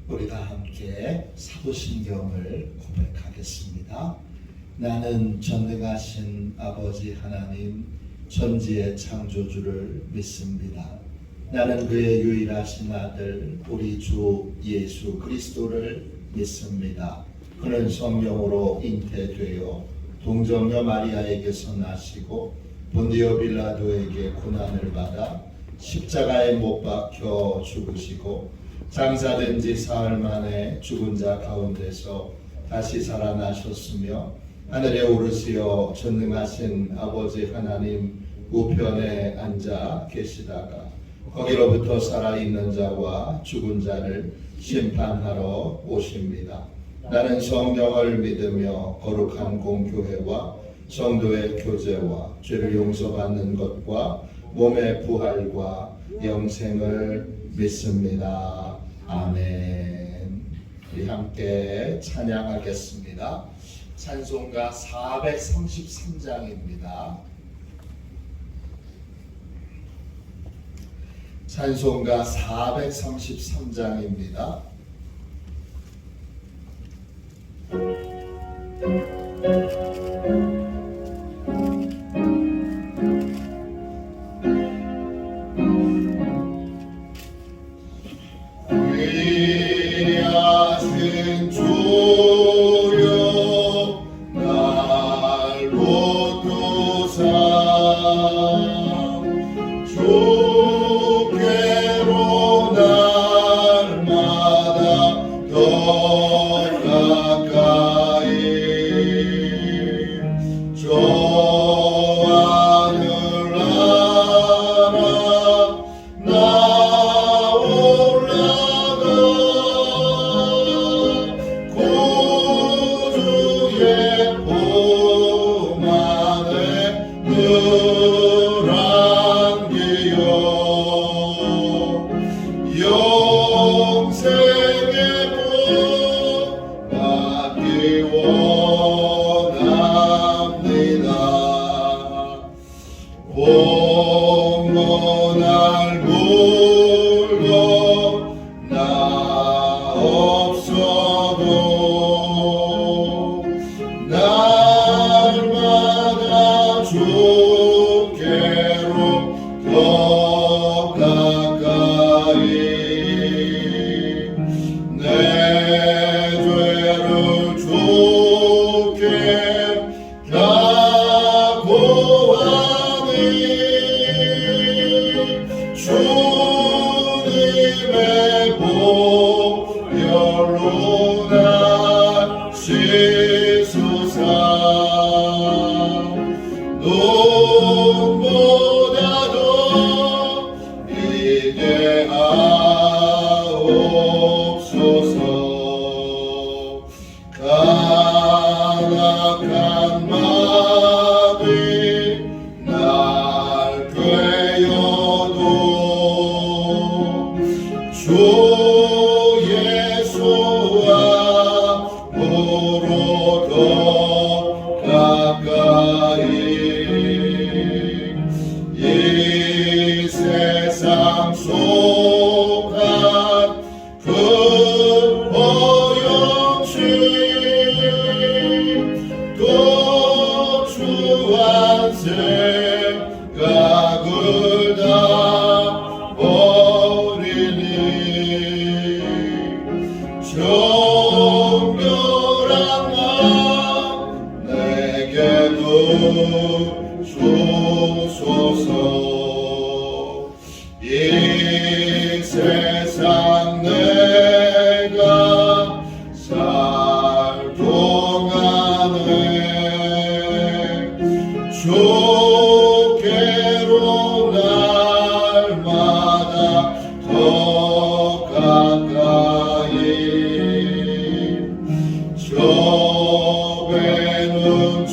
우리 다 함께 사도신경을 고백하겠습니다. 나는 전능하신 아버지 하나님 천지의 창조주를 믿습니다. 나는 그의 유일하신 아들 우리 주 예수 그리스도를 믿습니다. 그는 성령으로 잉태되어 동정녀 마리아에게서 나시고 본디오 빌라도에게 고난을 받아 십자가에 못 박혀 죽으시고 장사된 지 사흘 만에 죽은 자 가운데서 다시 살아나셨으며 하늘에 오르시어 전능하신 아버지 하나님 우편에 앉아 계시다가 거기로부터 살아있는 자와 죽은 자를 심판하러 오십니다. 나는 성령을 믿으며 거룩한 공교회와 성도의 교제와 죄를 용서받는 것과 몸의 부활과 영생을 믿습니다. 아멘. 우리 함께 찬양하겠습니다. 찬송가 433장입니다. 찬송가 433장입니다. 위하신 주여 날 붙드사 주께로 날마다 더 가까이 저 하늘 나라 나 올라가 구주의 품 안에 늘 안기어 영생의 복 받기 원합니다. 날 물고 나 없어도 날마다 주께로 더 가까이 내 죄를 주께 각오하니 주님의 보혈로 날 씻으사 눈보다도 이게 하옵소서. 간악한 마음이 날 꾀어도 주 예수 앞으로 더 가까이 이 세상 속한 그 오염심 또 주한 생각을 다 버리니 정결한 마음 내게도 주소서. 이 세상 내가 살 동안에 주께로 날마다 더 가까이 저 배는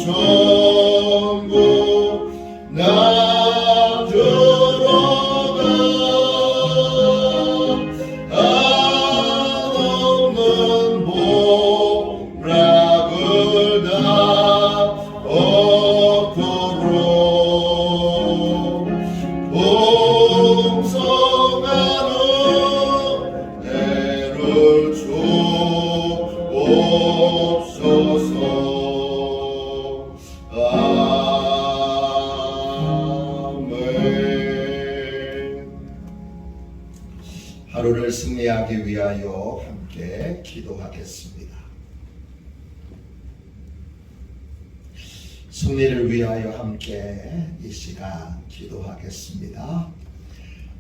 천국 나 하루를 승리하기 위하여 함께 기도하겠습니다. 승리를 위하여 함께 이 시간 기도하겠습니다.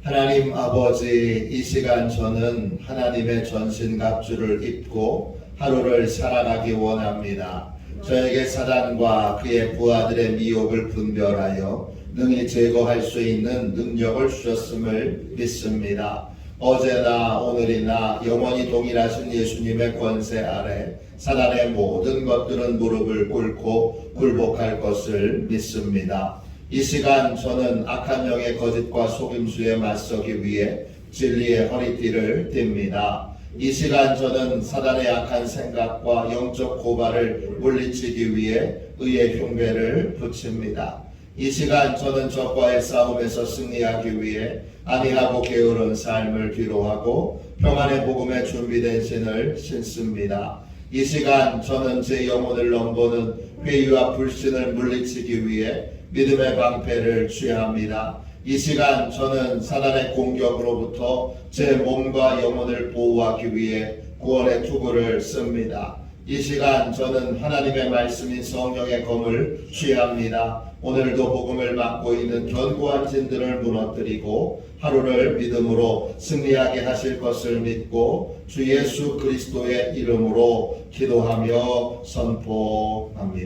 하나님 아버지, 이 시간 저는 하나님의 전신갑주를 입고 하루를 살아가기 원합니다. 저에게 사단과 그의 부하들의 미혹을 분별하여 능히 제거할 수 있는 능력을 주셨음을 믿습니다. 어제나 오늘이나 영원히 동일하신 예수님의 권세 아래 사단의 모든 것들은 무릎을 꿇고 굴복할 것을 믿습니다. 이 시간 저는 악한 영의 거짓과 속임수에 맞서기 위해 진리의 허리띠를 띱니다. 이 시간 저는 사단의 악한 생각과 영적 고발을 물리치기 위해 의의 흉배를 붙입니다. 이 시간 저는 적과의 싸움에서 승리하기 위해 안일하고 게으른 삶을 뒤로하고 평안의 복음에 준비된 신을 신습니다. 이 시간 저는 제 영혼을 넘보는 회의와 불신을 물리치기 위해 믿음의 방패를 취합니다. 이 시간 저는 사단의 공격으로부터 제 몸과 영혼을 보호하기 위해 구원의 투구를 씁니다. 이 시간 저는 하나님의 말씀인 성령의 검을 취합니다. 오늘도 복음을 맡고 있는 견고한 진들을 무너뜨리고 하루를 믿음으로 승리하게 하실 것을 믿고 주 예수 그리스도의 이름으로 기도하며 선포합니다.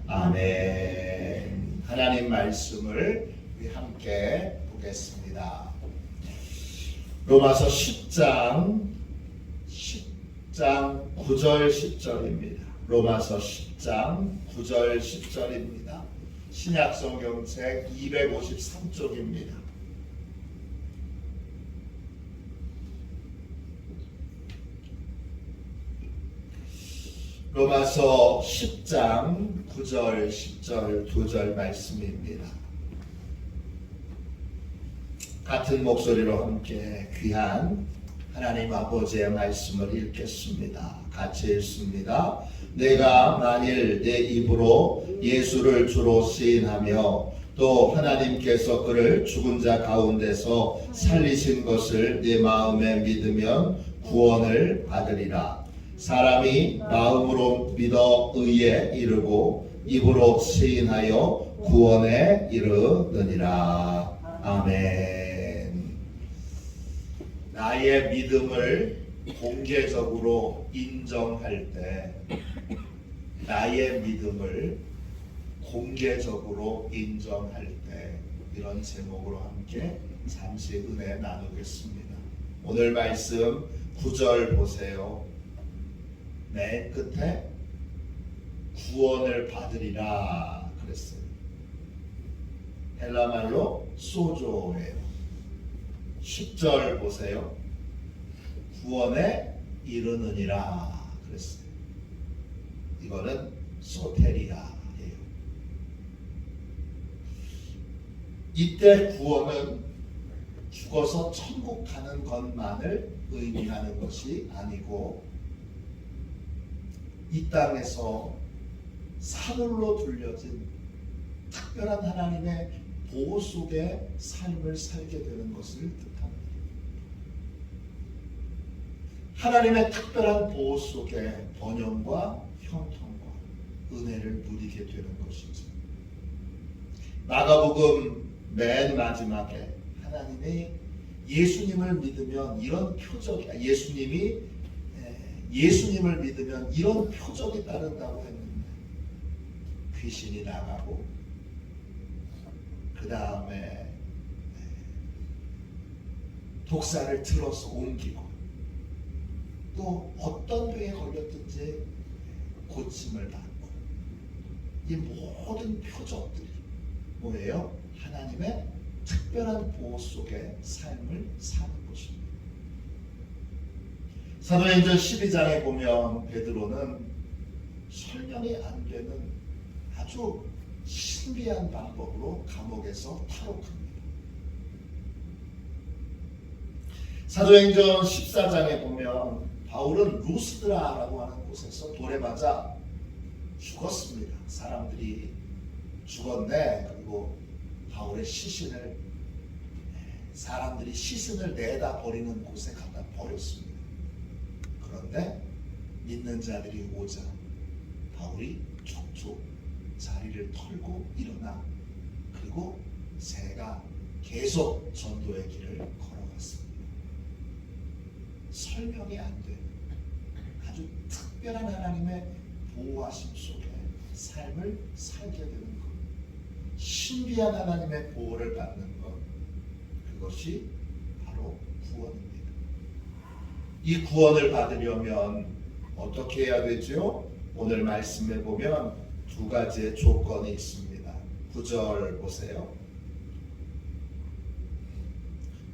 아멘. 하나님 말씀을 우리 함께 보겠습니다. 로마서 10장 9절 10절입니다. 로마서 10장 9절 10절입니다. 신약성경책 253쪽입니다. 로마서 10장 9절 10절 2절 말씀입니다. 같은 목소리로 함께 귀한 하나님 아버지의 말씀을 읽겠습니다. 같이 읽습니다. 내가 만일 내 입으로 예수를 주로 시인하며 또 하나님께서 그를 죽은 자 가운데서 살리신 것을 내 마음에 믿으면 구원을 받으리라. 사람이 마음으로 믿어 의에 이르고 입으로 시인하여 구원에 이르느니라. 아멘. 나의 믿음을 공개적으로 인정할 때, 나의 믿음을 공개적으로 인정할 때, 이런 제목으로 함께 잠시 은혜 나누겠습니다. 오늘 말씀 9절 보세요. 맨 끝에 구원을 받으리라 그랬어요. 헬라말로 소조예요. 10절 보세요. 구원에 이르느니라 그랬어요. 이거는 소테리아예요. 이때 구원은 죽어서 천국 가는 것만을 의미하는 것이 아니고 이 땅에서 사물로 둘려진 특별한 하나님의 보호 속에 삶을 살게 되는 것을 뜻합니다. 하나님의 특별한 보호 속에 번영과 형통과 은혜를 누리게 되는 것이죠. 마가복음 맨 마지막에 하나님이 예수님을 믿으면 이런 표적이, 예수님을 믿으면 이런 표적이 따른다고 했는데 귀신이 나가고 그 다음에 독사를 틀어서 옮기고 또 어떤 병에 걸렸든지 고침을 받고 이 모든 표적들이 뭐예요? 하나님의 특별한 보호 속에 삶을 사는 것입니다. 사도행전 12장에 보면 베드로는 설명이 안 되는 아주 신비한 방법으로 감옥에서 탈옥합니다. 사도행전 14장에 보면 바울은 루스드라라고 하는 곳에서 돌에 맞아 죽었습니다. 사람들이 죽었네. 그리고 바울의 시신을 사람들이 시신을 내다 버리는 곳에 갖다 버렸습니다. 그런데 믿는 자들이 오자 바울이 촉촉 자리를 털고 일어나 그리고 새가 계속 전도의 길을 걸어갔습니다. 설명이 안 돼. 아주 특별한 하나님의 보호하심 속에 삶을 살게 되는 것. 신비한 하나님의 보호를 받는 것. 그것이 바로 구원입니다. 이 구원을 받으려면 어떻게 해야 되죠? 오늘 말씀에 보면 두 가지의 조건이 있습니다. 9절 보세요.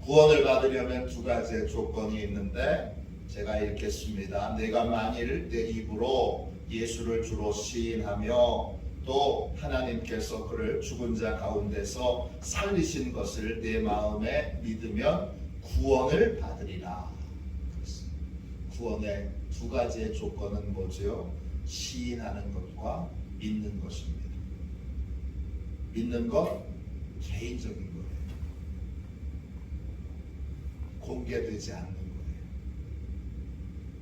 구원을 받으려면 두 가지의 조건이 있는데 제가 읽겠습니다. 내가 만일 내 입으로 예수를 주로 시인하며 또 하나님께서 그를 죽은 자 가운데서 살리신 것을 내 마음에 믿으면 구원을 받으리라. 구원의 두 가지의 조건은 뭐죠? 시인하는 것과 믿는 것입니다. 믿는 것 개인적인 거예요. 공개되지 않는 거예요.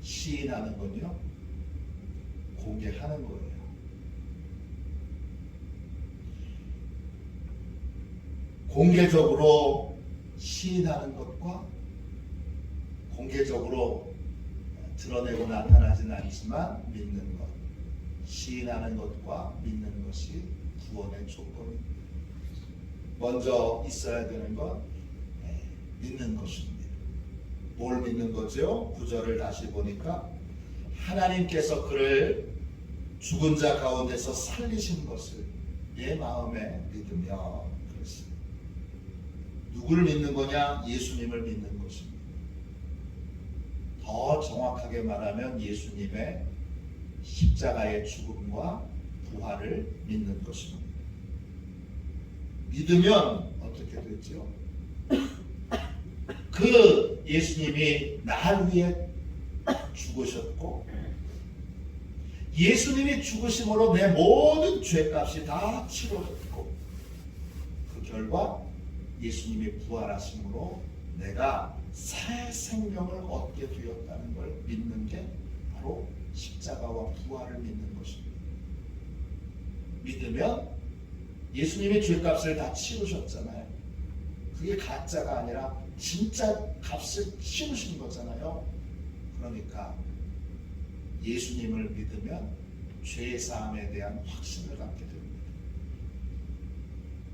시인하는 건요, 공개하는 거예요. 공개적으로 시인하는 것과 공개적으로 드러내고 나타나진 않지만 믿는 것, 시인하는 것과 믿는 것이 구원의 조건입니다. 먼저 있어야 되는 건 믿는 것입니다. 뭘 믿는 거죠? 9절을 다시 보니까 하나님께서 그를 죽은 자 가운데서 살리신 것을 내 마음에 믿으며 그랬습니다. 누구를 믿는 거냐? 예수님을 믿는 것입니다. 더 정확하게 말하면 예수님의 십자가의 죽음과 부활을 믿는 것입니다. 믿으면 어떻게 되죠? 그 예수님이 날 위해 죽으셨고 예수님이 죽으심으로 내 모든 죄값이 다 치러졌고 그 결과 예수님이 부활하심으로 내가 새 생명을 얻게 되었다는 걸 믿는 게 바로 십자가와 부활을 믿는 것입니다. 믿으면 예수님이 죄값을 다 치르셨잖아요. 그게 가짜가 아니라 진짜 값을 치르신 거잖아요. 그러니까 예수님을 믿으면 죄사함에 대한 확신을 갖게 됩니다.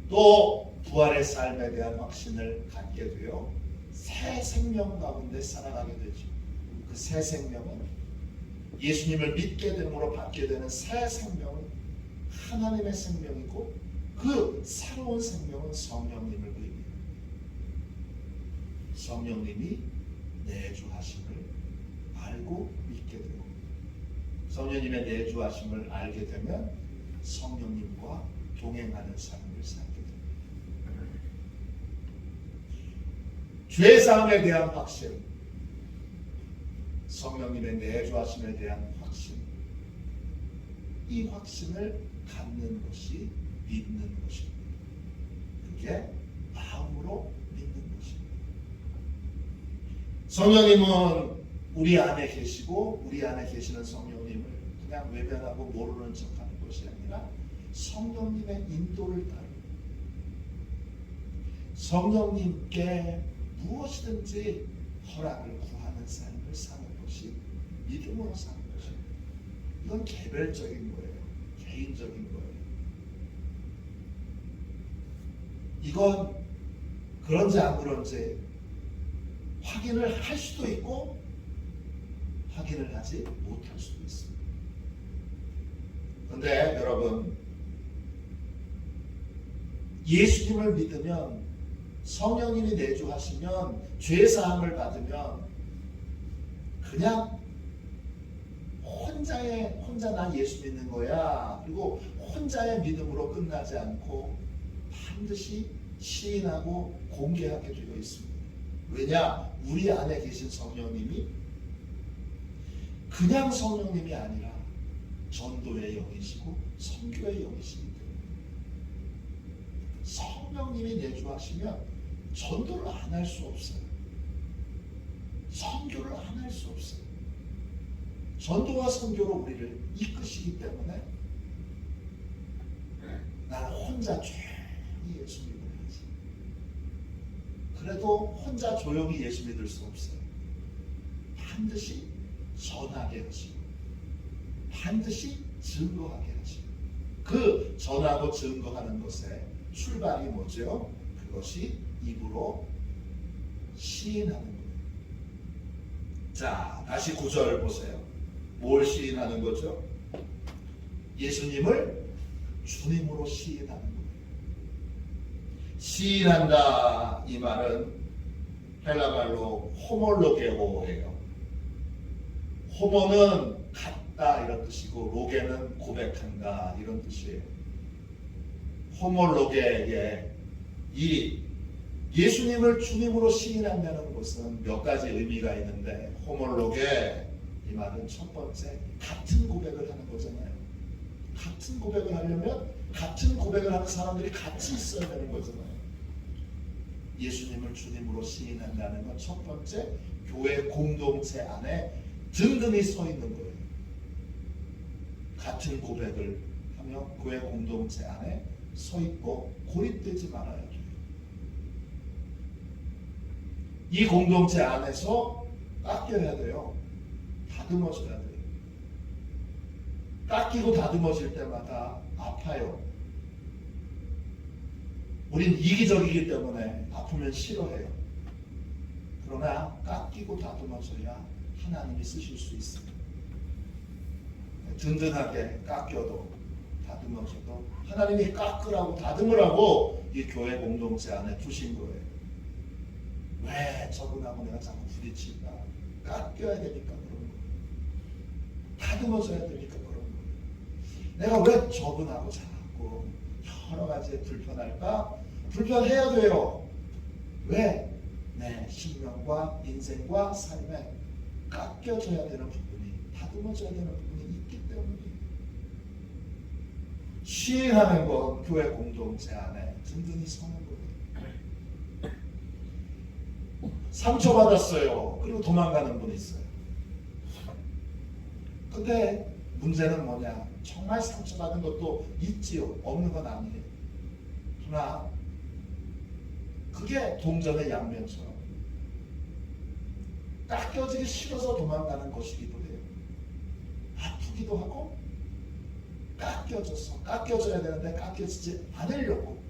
또 부활의 삶에 대한 확신을 갖게 되어 새 생명 가운데 살아가게 되죠. 그 새 생명은 예수님을 믿게 됨으로 받게 되는 새 생명은 하나님의 생명이고 그 새로운 생명은 성령님을 의미합니다. 성령님이 내주하심을 알고 믿게 되고 성령님의 내주하심을 알게 되면 성령님과 동행하는 삶을 살게 됩니다. 죄사함에 대한 확신, 성령님의 내주하심에 대한 확신, 이 확신을 갖는 것이 믿는 것입니다. 그게 마음으로 믿는 것입니다. 성령님은 우리 안에 계시고 우리 안에 계시는 성령님을 그냥 외면하고 모르는 척하는 것이 아니라 성령님의 인도를 따르고 성령님께 무엇이든지 허락을 구하는 삶을 사는 것이 믿음으로 사는 것입니다. 이건 개별적인 거예요. 개인적인 거예요. 이건 그런지 안 그런지 확인을 할 수도 있고 확인을 하지 못할 수도 있습니다. 그런데 여러분, 예수님을 믿으면 성령님이 내주하시면 죄사함을 받으면 그냥 혼자 나 예수 믿는 거야 그리고 혼자의 믿음으로 끝나지 않고 반드시 시인하고 공개하게 되어 있습니다. 왜냐? 우리 안에 계신 성령님이 그냥 성령님이 아니라 전도의 영이시고 선교의 영이시기 때문에 성령님이 내주하시면 전도를 안 할 수 없어요. 선교를 안 할 수 없어요. 전도와 선교로 우리를 이끄시기 때문에 나는 혼자 조용히 예수 믿어야지. 그래도 혼자 조용히 예수 믿을 수 없어요. 반드시 전하게 하시고 반드시 증거하게 하시고 그 전하고 증거하는 것의 출발이 뭐죠? 그것이 입으로 시인하는 거예요. 자, 다시 9절 보세요. 뭘 시인하는 거죠? 예수님을 주님으로 시인하는 거예요. 시인한다 이 말은 헬라말로 호몰로게오예요. 호모는 같다 이런 뜻이고 로게는 고백한다 이런 뜻이에요. 호몰로게에 이 예수님을 주님으로 시인한다는 것은 몇 가지 의미가 있는데 호몰로게 이 말은 첫 번째 같은 고백을 하는 거잖아요. 같은 고백을 하려면 같은 고백을 하는 사람들이 같이 있어야 되는 거잖아요. 예수님을 주님으로 시인한다는 건 첫 번째 교회 공동체 안에 든든히 서 있는 거예요. 같은 고백을 하며 교회 공동체 안에 서 있고 고립되지 말아야 돼요. 이 공동체 안에서 깎여야 돼요. 다듬어져야 돼요. 깎이고 다듬어질 때마다 아파요. 우린 이기적이기 때문에 아프면 싫어해요. 그러나 깎이고 다듬어져야 하나님이 쓰실 수 있어요. 든든하게 깎여도 다듬어져도 하나님이 깎으라고 다듬으라고 이 교회 공동체 안에 두신 거예요. 왜 저분하고 내가 자꾸 부딪힐까? 깎여야 되니까 그런 거예요. 다듬어져야 되니까 그런 거예요. 내가 왜 저분하고 자꾸 여러 가지에 불편할까? 불편해야 돼요. 왜? 내 신명과 인생과 삶에 깎여져야 되는 부분이, 다듬어져야 되는 부분이 있기 때문이에요. 시행하는 건 교회 공동체 안에 든든히 서는 거예요. 상처받았어요. 그리고 도망가는 분이 있어요. 근데 문제는 뭐냐? 정말 상처받은 것도 있지요. 없는 건 아니에요. 그러나 그게 동전의 양면처럼 깎여지기 싫어서 도망가는 것이기도 해요. 아프기도 하고 깎여져야 되는데 깎여지지 않으려고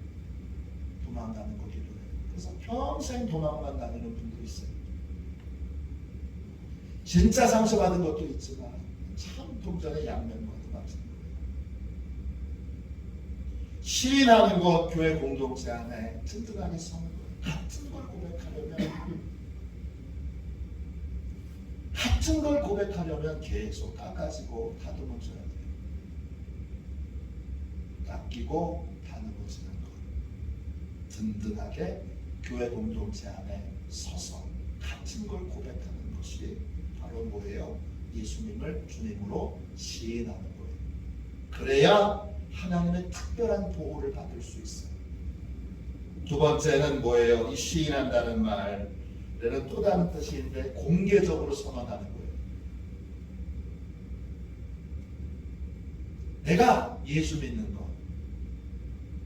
도망가는 거기도 해요. 그래서 평생 도망만 다니는 분도 있어요. 진짜 상처받은 것도 있지만 참 동전의 양면과도 같은 거예요. 시인하는 것 교회 공동체 안에 든든하게 서는 거예요. 같은 걸 고백하려면 계속 깎아지고 다듬어져야 돼요. 깎이고 다듬어지는 것. 든든하게 교회 공동체 안에 서서 같은 걸 고백하는 것이 바로 뭐예요? 예수님을 주님으로 시인하는 거예요. 그래야 하나님의 특별한 보호를 받을 수 있어요. 두 번째는 뭐예요? 이 시인한다는 말에는 또 다른 뜻이 있는데 공개적으로 선언하는 거예요. 내가 예수 믿는 것,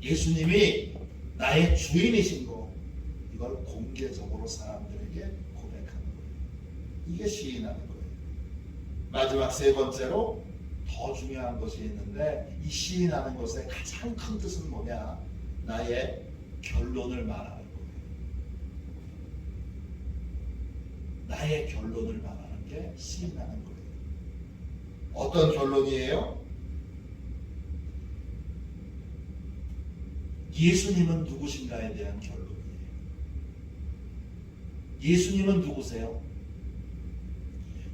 예수님이 나의 주인이신 것, 이걸 공개적으로 사람들에게 고백하는 거예요. 이게 시인하는 거예요. 마지막 세 번째로 더 중요한 것이 있는데 이 시인하는 것의 가장 큰 뜻은 뭐냐? 나의 결론을 말하는 거예요. 나의 결론을 말하는 게 시인하는 거예요. 어떤 결론이에요? 예수님은 누구신가에 대한 결론이에요. 예수님은 누구세요?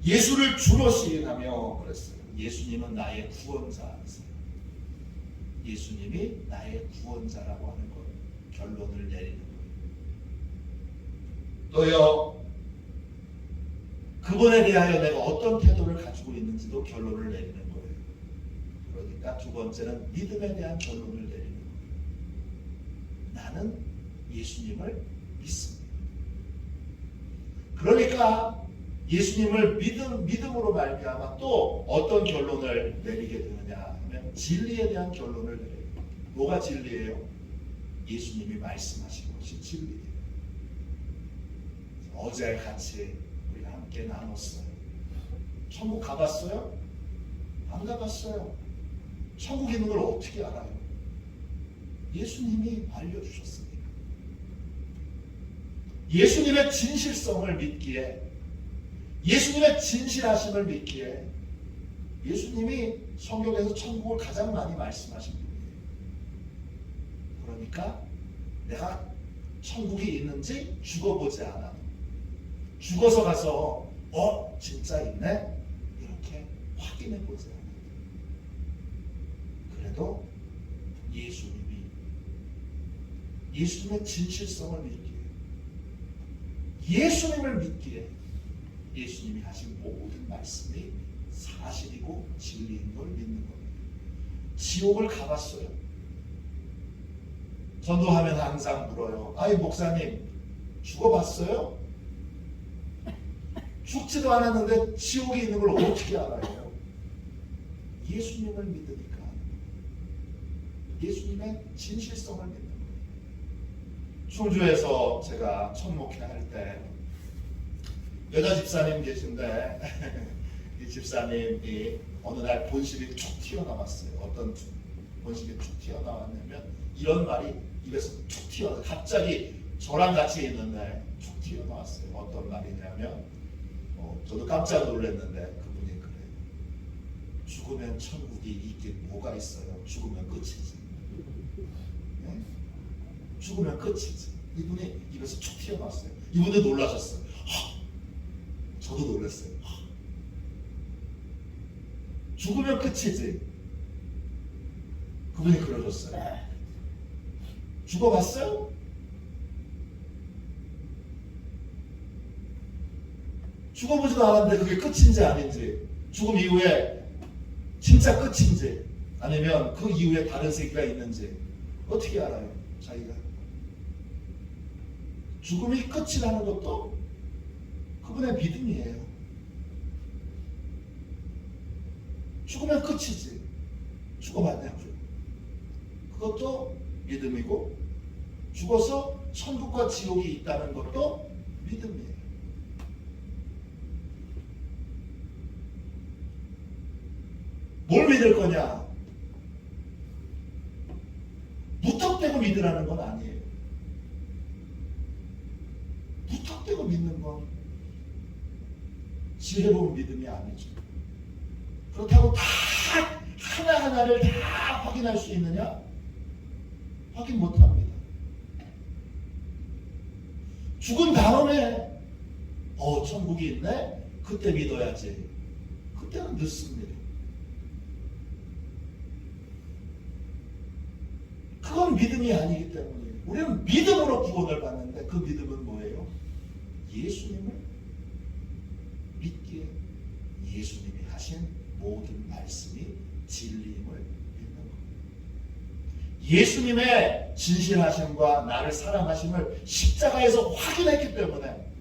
예수를 주로 시인하며 그랬어요. 예수님은 나의 구원자이세요. 예수님이 나의 구원자라고 하는 것, 결론을 내리는 거예요. 또요, 그분에 대하여 내가 어떤 태도를 가지고 있는지도 결론을 내리는 거예요. 그러니까 두 번째는 믿음에 대한 결론을 내리는 거예요. 나는 예수님을 믿습니다. 그러니까 예수님을 믿음으로 말미암아 또 어떤 결론을 내리게 되느냐 하면 진리에 대한 결론을 내려요. 뭐가 진리예요? 예수님이 말씀하신 것이 진리예요. 어제 같이 우리가 함께 나눴어요. 천국 가봤어요? 안 가봤어요. 천국 있는 걸 어떻게 알아요? 예수님이 알려주셨습니다. 예수님의 진실성을 믿기에, 예수님의 진실하심을 믿기에 예수님이 성경에서 천국을 가장 많이 말씀하신 분이에요. 그러니까 내가 천국이 있는지 죽어보지 않아도, 죽어서 가서 진짜 있네? 이렇게 확인해보지 않아도, 그래도 예수님의 진실성을 믿기에, 예수님을 믿기에 예수님이 하신 모든 말씀이 사실이고 진리인 걸 믿는 겁니다. 지옥을 가봤어요? 전도하면 항상 물어요. 아이 목사님 죽어봤어요? 죽지도 않았는데 지옥에 있는 걸 어떻게 알아요? 예수님을 믿으니까, 예수님의 진실성을 믿는 거예요. 충주에서 제가 첫 목회할 때 여자 집사님 계신데 이 집사님이 어느 날 본식이 툭 튀어나왔어요. 어떤 본식이 툭 튀어나왔냐면 이런 말이 입에서 툭 튀어나와서 갑자기 저랑 같이 있는데 툭 튀어나왔어요. 어떤 말이냐면 저도 깜짝 놀랐는데 그분이 그래요. 죽으면 천국이 있긴 뭐가 있어요. 죽으면 끝이지. 네? 죽으면 끝이지. 이분이 입에서 툭 튀어나왔어요. 이분도 놀라셨어요. 저도 놀랐어요. 죽으면 끝이지. 그분이 그러셨어요. 죽어봤어요? 죽어보지도 않았는데 그게 끝인지 아닌지, 죽음 이후에 진짜 끝인지 아니면 그 이후에 다른 세계가 있는지 어떻게 알아요? 자기가 죽음이 끝이라는 것도 그분의 믿음이에요. 죽으면 끝이지. 죽어봤냐고요. 그것도 믿음이고, 죽어서 천국과 지옥이 있다는 것도 믿음이에요. 뭘 믿을 거냐? 무턱대고 믿으라는 건 아니에요. 무턱대고 믿는 건 지혜로운 믿음이 아니죠. 그렇다고 다 하나하나를 다 확인할 수 있느냐? 확인 못합니다. 죽은 다음에 천국이 있네? 그때 믿어야지. 그때는 늦습니다. 그건 믿음이 아니기 때문에 우리는 믿음으로 구원을 받는데, 그 믿음은 뭐예요? 예수님을 믿기에 예수님이 하신 모든 말씀이 진리임을 믿는 겁니다. 예수님의 진실하심과 나를 사랑하심을 십자가에서 확인했기 때문에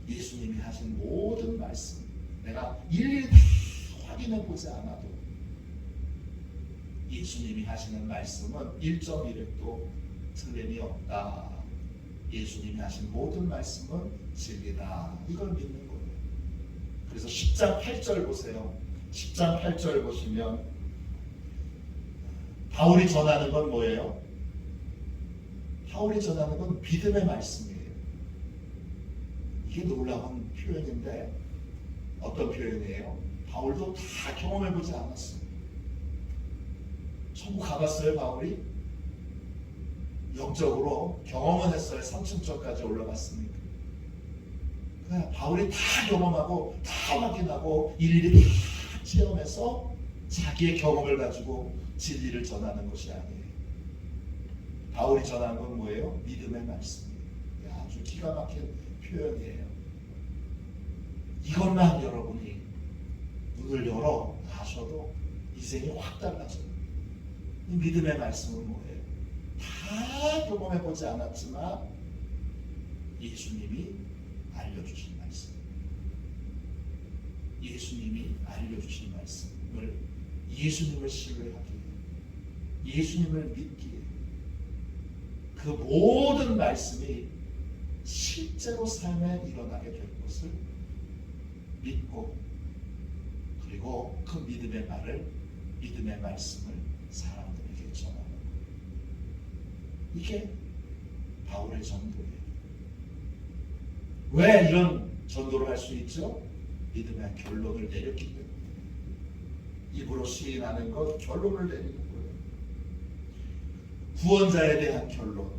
예수님이 하신 모든 말씀, 내가 일일이 다 확인해보지 않아도 예수님이 하시는 말씀은 1.1획도 틀림이 없다. 예수님이 하신 모든 말씀은 진리다. 이걸 믿는 거예요. 그래서 10장 8절 보세요. 10장 8절 보시면 바울이 전하는 건 뭐예요? 바울이 전하는 건 믿음의 말씀이에요. 이게 놀라운 표현인데 어떤 표현이에요? 바울도 다 경험해보지 않았어요. 천국 가봤어요, 바울이? 영적으로 경험은 했어요. 3층까지 올라갔으니까. 그냥 바울이 다 경험하고 다 확인하고 일일이 다 체험해서 자기의 경험을 가지고 진리를 전하는 것이 아니에요. 바울이 전하는 건 뭐예요? 믿음의 말씀이에요. 아주 기가 막힌 표현이에요. 이것만 여러분이 눈을 열어 나셔도 인생이 확 달라져요. 이 믿음의 말씀은 뭐예요? 다 경험해보지 않았지만 예수님이 알려주신 말씀, 예수님이 알려주신 말씀을 예수님을 신뢰하기에, 예수님을 믿기에 그 모든 말씀이 실제로 삶에 일어나게 될 것을 믿고, 그리고 그 믿음의 말을, 믿음의 말씀을 사람들에게 전하는 것. 이게 바울의 전도예요. 왜 이런 전도를 할 수 있죠? 믿음의 결론을 내렸기 때문에. 입으로 시인하는 것, 결론을 내리는 거예요. 구원자에 대한 결론,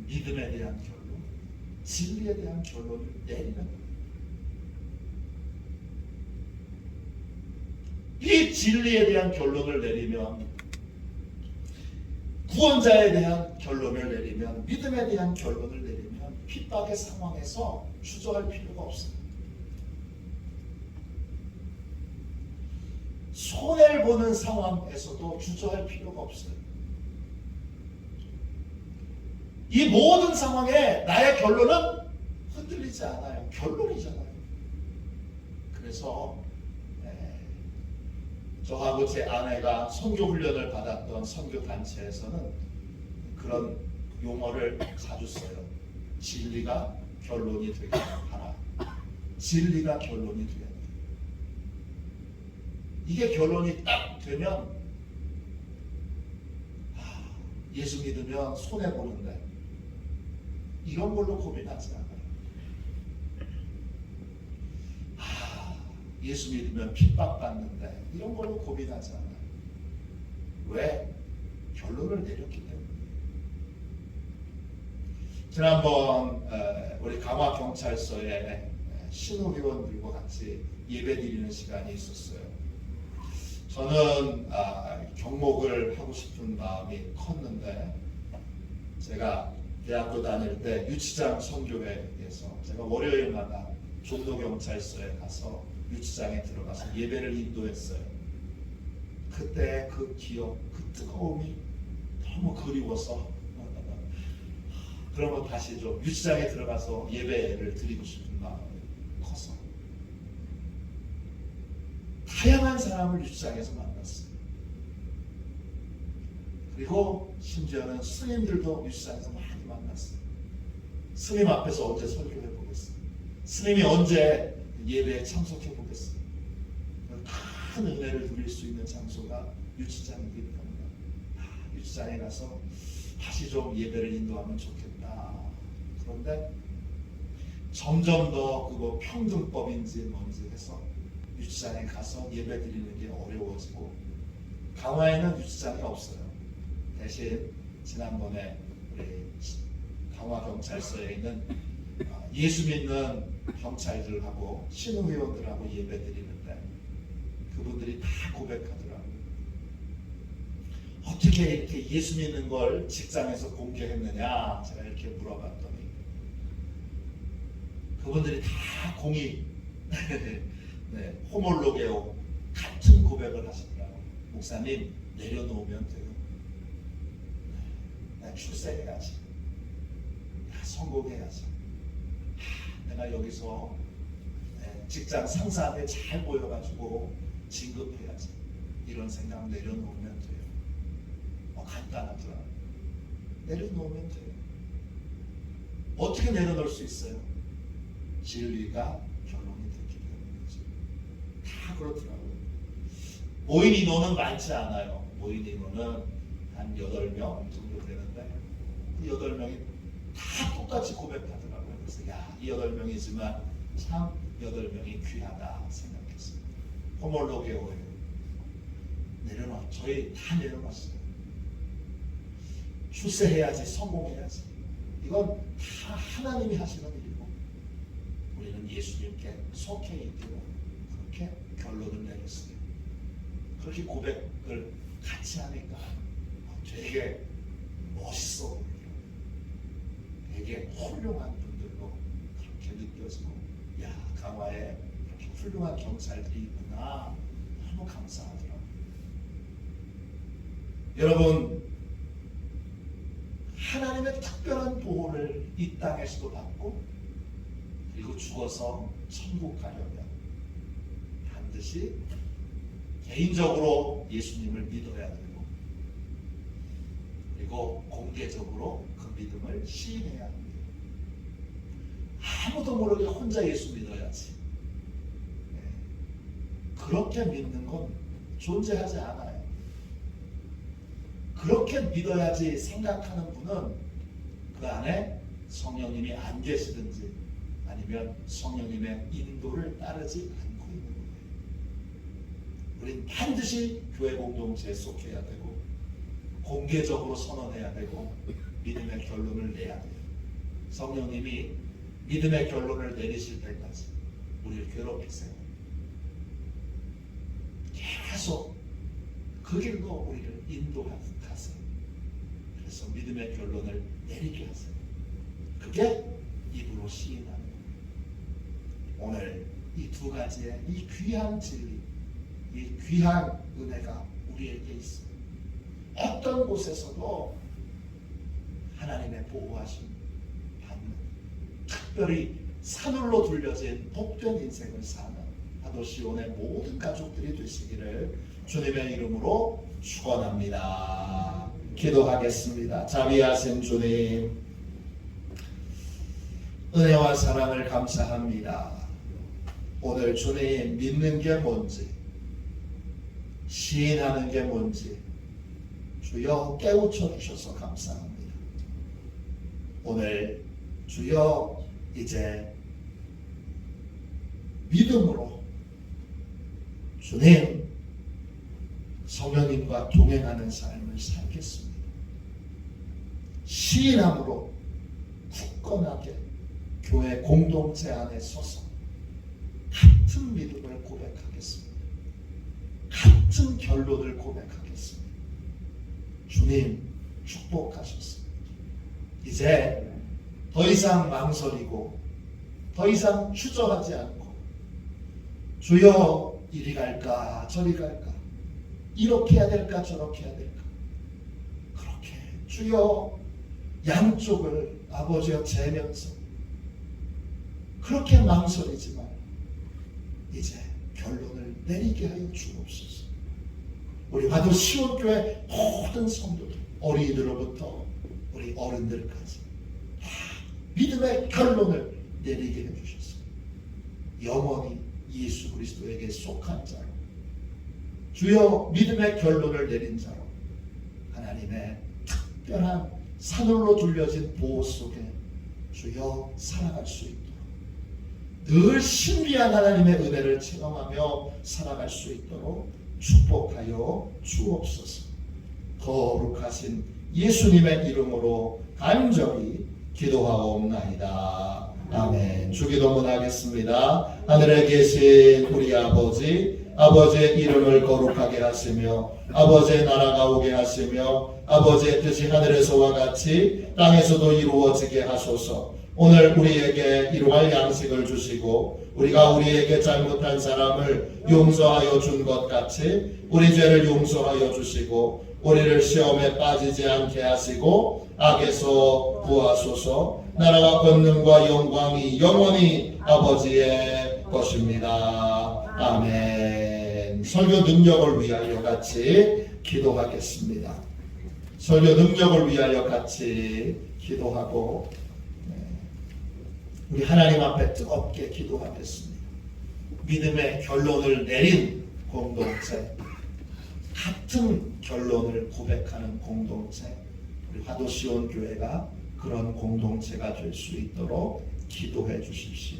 믿음에 대한 결론, 진리에 대한 결론을 내리는 거예요. 이 진리에 대한 결론을 내리면, 구원자에 대한 결론을 내리면, 믿음에 대한 결론을 내리면 핍박의 상황에서 주저할 필요가 없어요. 손해를 보는 상황에서도 주저할 필요가 없어요. 이 모든 상황에 나의 결론은 흔들리지 않아요. 결론이잖아요. 그래서 저하고 제 아내가 선교 훈련을 받았던 선교 단체에서는 그런 용어를 자주 써요. 진리가 결론이 되게 하라. 진리가 결론이 되게 하라. 이게 결론이 딱 되면 예수 믿으면 손해 보는데 이런 걸로 고민하지 않아요. 예수 믿으면 핍박받는데 이런 걸로 고민하지 않아요. 왜? 결론을 내렸기 때문에. 지난번 우리 강화경찰서에 신호위원들과 같이 예배드리는 시간이 있었어요. 저는 경목을 하고 싶은 마음이 컸는데, 제가 대학교 다닐 때 유치장 선교회에서 제가 월요일마다 종로경찰서에 가서 유치장에 들어가서 예배를 인도했어요. 그때 그 기억, 그 뜨거움이 너무 그리워서 그러면 다시 좀 유치장에 들어가서 예배를 드리고 싶은 마음이 커서 다양한 사람을 유치장에서 만났어요. 그리고 심지어는 스님들도 유치장에서 많이 만났어요. 스님 앞에서 언제 설교해 보겠어요? 스님이 언제 예배에 참석해 보겠어요? 큰 은혜를 누릴 수 있는 장소가 유치장이기 때문에 유치장에 가서 다시 좀 예배를 인도하면 좋겠다. 그런데 점점 더 그거 평등법인지 뭔지 해서 유치장에 가서 예배 드리는 게 어려워지고, 강화에는 유치장이 없어요. 대신 지난번에 우리 강화경찰서에 있는 예수 믿는 경찰들하고 신호위원들하고 예배 드리는데 그분들이 다 고백하더라고요. 어떻게 이렇게 예수 믿는 걸 직장에서 공개했느냐 제가 이렇게 물어봤더니 그분들이 다 공의 호몰로게오 같은 고백을 하시더라고요. 목사님, 내려놓으면 돼요. 나 출세해야지. 나 성공해야지. 내가 여기서 직장 상사한테 잘 보여가지고 진급해야지. 이런 생각 내려놓으면 돼요. 간단하더라고요. 내려놓으면 돼요. 어떻게 내려놓을 수 있어요? 진리가 결론이 됐기 때문이죠. 다 그렇더라고요. 모인 인원은 많지 않아요. 모인 인원은 한 8명 정도 되는데 그 8명이 다 똑같이 고백하더라고요. 그래서 이 8명이지만 참 8명이 귀하다 생각했어요. 호몰로게오예요. 저희 다 내려놨어요. 출세해야지, 성공해야지. 이건 다 하나님이 하시는 일이고 우리는 예수님께 속해 있기로 그렇게 결론을 내렸어요. 그렇게 고백을 같이 하니까 되게 멋있어 보이고 되게 훌륭한 분들로 그렇게 느껴지고, 강화에 그렇게 훌륭한 경찰들이 있구나, 너무 감사하더라고요. 여러분, 하나님의 특별한 보호를 이 땅에서도 받고 그리고 죽어서 천국 가려면 반드시 개인적으로 예수님을 믿어야 되고 그리고 공개적으로 그 믿음을 시인해야 합니다. 아무도 모르게 혼자 예수 믿어야지. 그렇게 믿는 건 존재하지 않아요. 그렇게 믿어야지 생각하는 분은 그 안에 성령님이 안 계시든지 아니면 성령님의 인도를 따르지 않고 있는 거예요. 우린 반드시 교회 공동체에 속해야 되고 공개적으로 선언해야 되고 믿음의 결론을 내야 돼요. 성령님이 믿음의 결론을 내리실 때까지 우리를 괴롭히세요. 계속 그 길로 우리를 인도하세요. 그래서 믿음의 결론을 내리게 하세요. 그게 입으로 시인하는 거예요. 오늘 이 두 가지의 이 귀한 진리, 이 귀한 은혜가 우리에게 있어요. 어떤 곳에서도 하나님의 보호하심 받는, 특별히 산울로 둘려진 복된 인생을 사는 하도시온의 모든 가족들이 되시기를 주님의 이름으로 축원합니다. 기도하겠습니다. 자비하신 주님, 은혜와 사랑을 감사합니다. 오늘 주님 믿는 게 뭔지, 시인하는 게 뭔지 주여 깨우쳐 주셔서 감사합니다. 오늘 주여 이제 믿음으로 주님 성령님과 동행하는 삶을 살겠습니다. 시인함으로 굳건하게 교회 공동체 안에 서서 같은 믿음을 고백하겠습니다. 같은 결론을 고백하겠습니다. 주님 축복하셨습니다. 이제 더 이상 망설이고 더 이상 추저하지 않고 주여 이리 갈까 저리 갈까 이렇게 해야 될까 저렇게 해야 될까 그렇게 주여 양쪽을 아버지여 재면서 그렇게 망설이지 말고 이제 결론을 내리게 하여 주옵소서. 우리 화도시온교회 모든 성도들 어린이들로부터 우리 어른들까지 다 믿음의 결론을 내리게 해주셔서 영원히 예수 그리스도에게 속한 자로 주여 믿음의 결론을 내린 자로 하나님의 특별한 산울로 둘려진 보호 속에 주여 살아갈 수 있도록 늘 신비한 하나님의 은혜를 체험하며 살아갈 수 있도록 축복하여 주옵소서. 거룩하신 예수님의 이름으로 간절히 기도하옵나이다. 아멘. 주기도문 하겠습니다. 하늘에 계신 우리 아버지의 이름을 거룩하게 하시며 아버지의 나라가 오게 하시며 아버지의 뜻이 하늘에서와 같이 땅에서도 이루어지게 하소서. 오늘 우리에게 일용할 양식을 주시고 우리가 우리에게 잘못한 사람을 용서하여 준 것 같이 우리 죄를 용서하여 주시고 우리를 시험에 빠지지 않게 하시고 악에서 구하소서. 나라와 권능과 영광이 영원히 아버지의 것입니다. 아멘. 설교 능력을 위하여 같이 기도하겠습니다. 설교 능력을 위하여 같이 기도하고 우리 하나님 앞에 뜨겁게 기도하겠습니다. 믿음의 결론을 내린 공동체, 같은 결론을 고백하는 공동체, 우리 화도시온 교회가 그런 공동체가 될 수 있도록 기도해 주십시오.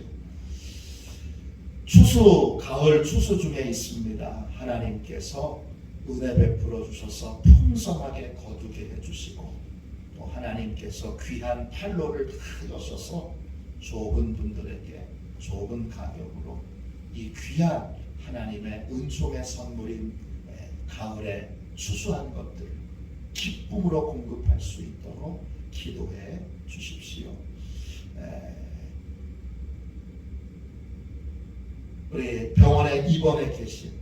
추수, 가을 추수 중에 있습니다. 하나님께서 은혜 베풀어 주셔서 풍성하게 거두게 해주시고 또 하나님께서 귀한 판로를 다 여셔서 좁은 분들에게 좁은 가격으로 이 귀한 하나님의 은총의 선물인 가을에 추수한 것들을 기쁨으로 공급할 수 있도록 기도해 주십시오. 우리 병원에 입원해 계신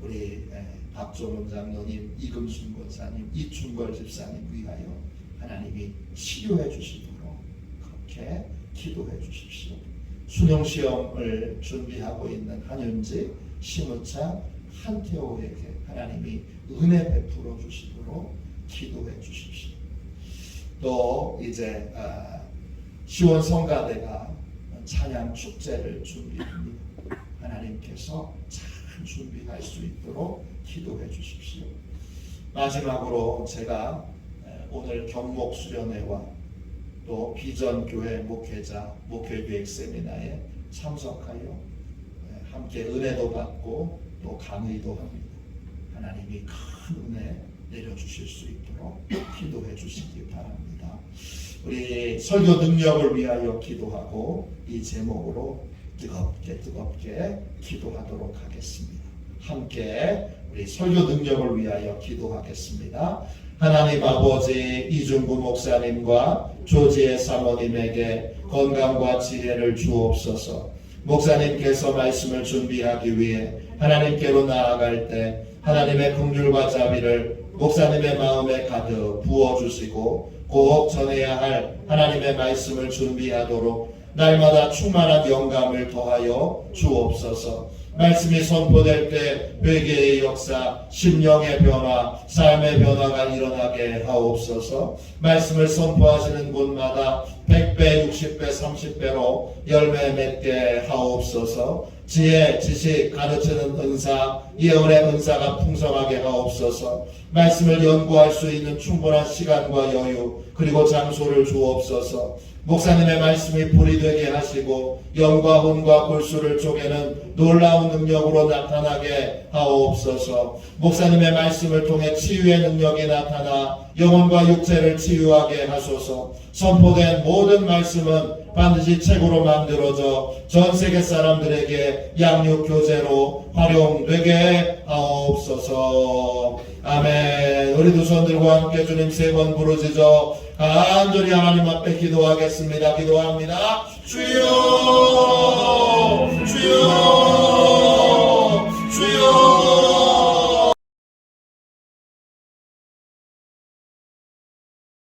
우리 박종원 장로님, 이금순 권사님, 이충걸 집사님 위하여 하나님이 치료해 주시도록 그렇게 기도해 주십시오. 수능시험을 준비하고 있는 한윤지, 심우창, 한태호에게 하나님이 은혜 베풀어 주시도록 기도해 주십시오. 또 이제 시원 성가대가 찬양 축제를 준비합니다. 하나님께서 잘 준비할 수 있도록 기도해 주십시오. 마지막으로 제가 오늘 경목 수련회와 또 비전교회 목회자 목회기획 세미나에 참석하여 함께 은혜도 받고 또 강의도 합니다. 하나님이 큰 은혜 내려주실 수 있도록 기도해 주시기 바랍니다. 우리 설교 능력을 위하여 기도하고 이 제목으로 뜨겁게 기도하도록 하겠습니다. 함께 우리 설교 능력을 위하여 기도하겠습니다. 하나님 아버지, 이중구 목사님과 조지혜 사모님에게 건강과 지혜를 주옵소서. 목사님께서 말씀을 준비하기 위해 하나님께로 나아갈 때 하나님의 긍휼과 자비를 목사님의 마음에 가득 부어주시고 꼭 전해야 할 하나님의 말씀을 준비하도록 날마다 충만한 영감을 더하여 주옵소서. 말씀이 선포될 때 회개의 역사, 심령의 변화, 삶의 변화가 일어나게 하옵소서. 말씀을 선포하시는 곳마다 100배, 60배, 30배로 열매 맺게 하옵소서. 지혜, 지식, 가르치는 은사, 예언의 은사가 풍성하게 하옵소서. 말씀을 연구할 수 있는 충분한 시간과 여유, 그리고 장소를 주옵소서. 목사님의 말씀이 불이 되게 하시고 영과 혼과 골수를 쪼개는 놀라운 능력으로 나타나게 하옵소서. 목사님의 말씀을 통해 치유의 능력이 나타나 영혼과 육체를 치유하게 하소서. 선포된 모든 말씀은 반드시 책으로 만들어져 전 세계 사람들에게 양육 교재로 활용되게 하옵소서. 아멘. 우리 두 손 들고 함께 주님 3번 부르짖어 간절히 하나님 앞에 기도하겠습니다. 기도합니다. 주여